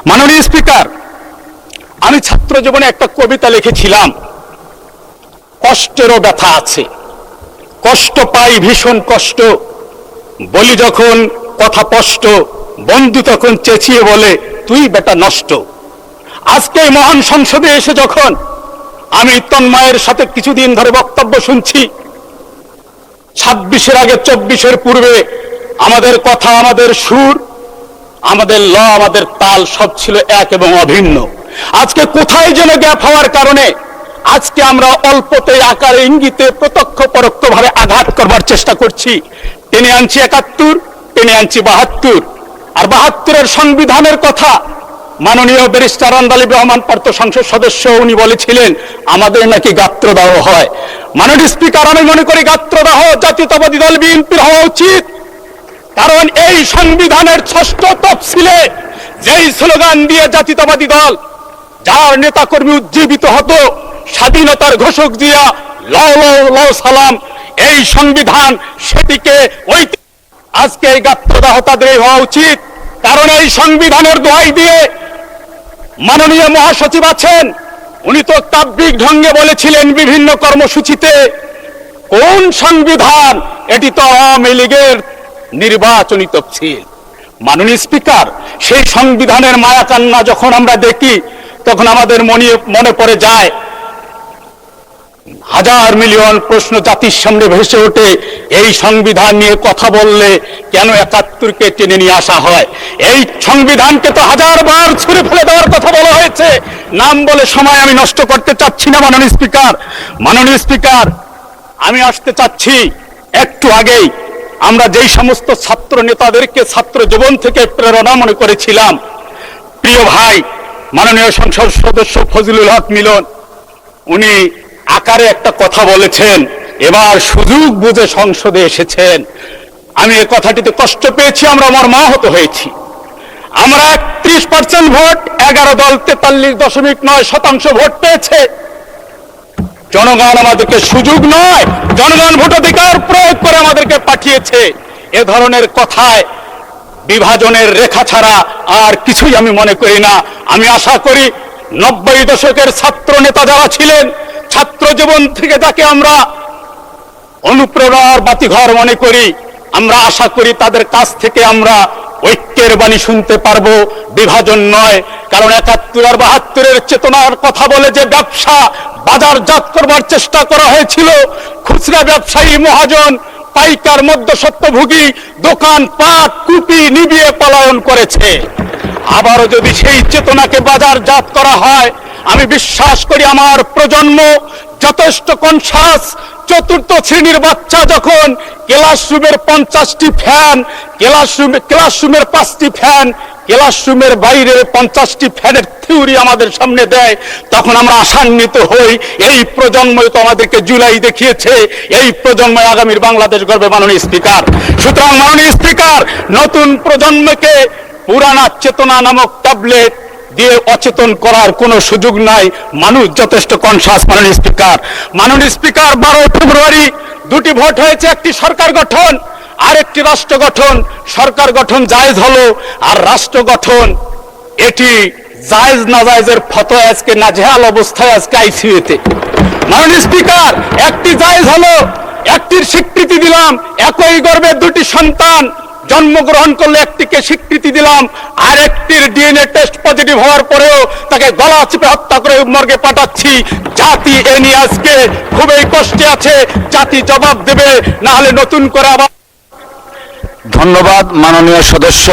মাননীয় স্পিকার, আমি ছাত্র জীবনে একটা কবিতা লিখেছিলাম, কষ্টেরও ব্যথা আছে, কষ্ট পাই ভীষণ কষ্ট, বলি যখন কথা স্পষ্ট, বন্ধু তখন চেঁচিয়ে বলে তুই বেটা নষ্ট। আজকে এই মহান সংসদে এসে যখন আমি তন্ময়ের সাথে কিছুদিন ধরে বক্তব্য শুনছি, 26-এর আগে 24-এর পূর্বে আমাদের কথা, আমাদের সুর, আমাদের ল, আমাদের তাল সব ছিল এক এবং অভিন্ন। আজকে কোথায় যেন গ্যাপ হওয়ার কারণে আজকে আমরা অল্পতে আকারে ইঙ্গিতে প্রত্যক্ষ পরোক্ষভাবে আঘাত করবার চেষ্টা করছি। টেনে আনছি 71, টেনে আনছি 72, আর 72-এর সংবিধানের কথা মাননীয় ব্যারিস্টার আন্দালিব রহমান পার্থ সংসদ সদস্য উনি বলেছিলেন আমাদের নাকি গাত্রদাহ হয়। মাননীয় স্পিকার, আমি মনে করি গাত্রদাহ জাতীয়তাবাদী দল বিএনপির হওয়া উচিত, কারণ এই সংবিধানের 6ষ্ঠ তফসিলে যেই স্লোগান দিয়ে জাতীয়তাবাদী দল, যার নেতাকর্মী উজ্জীবিত হতো স্বাধীনতার ঘোষক দিয়া লও লও লও সালাম, এই সংবিধান সেটিকে আজকে এই গাত্রদাহ তাদের হওয়া উচিত। কারণ এই সংবিধানের দোহাই দিয়ে মাননীয় মহাসচিব আছেন, উনি তো কাব্যিক ঢঙ্গে বলেছিলেন বিভিন্ন কর্মসূচিতে, কোন সংবিধান, এটি তো আওয়ামী লীগের নির্বাচনী তফসিল। মাননীয় স্পিকার, সেই সংবিধানের মায়াকান্না যখন আমরা দেখি তখন আমাদের মনে পড়ে যায় হাজার মিলিয়ন প্রশ্ন জাতির সামনে ভেসে ওঠে। এই সংবিধান নিয়ে কথা বললে কেন 71-কে টেনে নিয়ে আসা হয়? এই সংবিধানকে তো হাজারবার ছুঁড়ে ফেলে দেওয়ার কথা বলা হয়েছে। নাম বলে সময় আমি নষ্ট করতে চাচ্ছি না মাননীয় স্পিকার। মাননীয় স্পিকার, আমি আসতে চাচ্ছি একটু আগেই আমরা যেই সমস্ত ছাত্র নেতাদেরকে ছাত্র জীবন থেকে প্রেরণা মনে করেছিলাম, প্রিয় ভাই মাননীয় সংসদ সদস্য ফজলুল হক মিলন, উনি আকারে একটা কথা বলেছেন, এবার সুযোগ বুঝে সংসদে এসেছেন। আমি এই কথাটিতে কষ্ট পেয়েছি, আমরা মর্মাহত হয়েছি। আমরা 31% ভোট, 11 দল 43.9% ভোট পেয়েছে। জনগণ আমাদেরকে সুযোগ নয়, জনগণ ভোটাধিকার প্রয়োগ করে আমাদেরকে পাঠিয়েছে। এ ধরনের কথায় বিভাজনের রেখা ছাড়া আর কিছুই আমি মনে করি না। আমি আশা করি 90 দশকের ছাত্র নেতা যারা ছিলেন, ছাত্র জীবন থেকে যাকে আমরা অনুপ্রেরণার বাতিঘর মনে করি, আমরা আশা করি তাদের কাছ থেকে আমরা ঐক্যের বাণী শুনতে পারবো, বিভাজন নয়। কারণ 71 আর 72-এর চেতনার কথা বলে যে ব্যবসা বাজারজাত করবার চেষ্টা করা হয়েছিল, খুচরা ব্যবসায়ী মহাজন, পাইকার মধ্যস্বত্বভোগী দোকান পাট কুপি নিবিয়ে পলায়ন করেছে। আবারও যদি সেই চেতনাকে বাজারজাত করা হয়, আমি বিশ্বাস করি আমার প্রজন্ম যথেষ্ট কনসাস। 4র্থ শ্রেণীর বাচ্চা যখন ক্লাসরুমের 50টি ফ্যান, ক্লাসরুমের 5টি ফ্যান, ক্লাসরুমের বাইরে 50টি ফ্যানের থিওরি আমাদের সামনে দেয়, তখন আমরা আশান্বিত হই। এই প্রজন্মই তো আমাদেরকে জুলাই দেখিয়েছে, এই প্রজন্মই আগামীর বাংলাদেশ গড়বে মাননীয় স্পিকার। সুতরাং মাননীয় স্পিকার, নতুন প্রজন্মকে পুরানা চেতনা নামক ট্যাবলেট দিয়ে অচেতন করার কোনো সুযোগ নাই। মানুষ যথেষ্ট কনসাস মাননীয় স্পিকার। মাননীয় স্পিকার, 12 ফেব্রুয়ারি 2টি ভোট হয়েছে, একটি সরকার গঠন আর একটি রাষ্ট্র গঠন। সরকার গঠন জায়েজ হলো, আর রাষ্ট্র গঠন এটি জায়েজ না জায়েজের ফতোয়া আজকে নাজেহাল অবস্থায় আজকে আইসিইউতে। মাননীয় স্পিকার, একটি জায়েজ হলো, একটির স্বীকৃতি দিলাম, একই গর্ভে 2টি সন্তান জন্মগ্রহণ করলে একটিকে স্বীকৃতি দিলাম, আর একটির ডিএনএ টেস্ট পজিটিভ হওয়ার পরেও তাকে গলা চিপে হত্যা করে মর্গে পাঠাচ্ছি। জাতি এ নিয়ে আজকে খুবই কষ্টে আছে, জাতি জবাব দেবে, না হলে নতুন করে আবার। ধন্যবাদ মাননীয় সদস্য।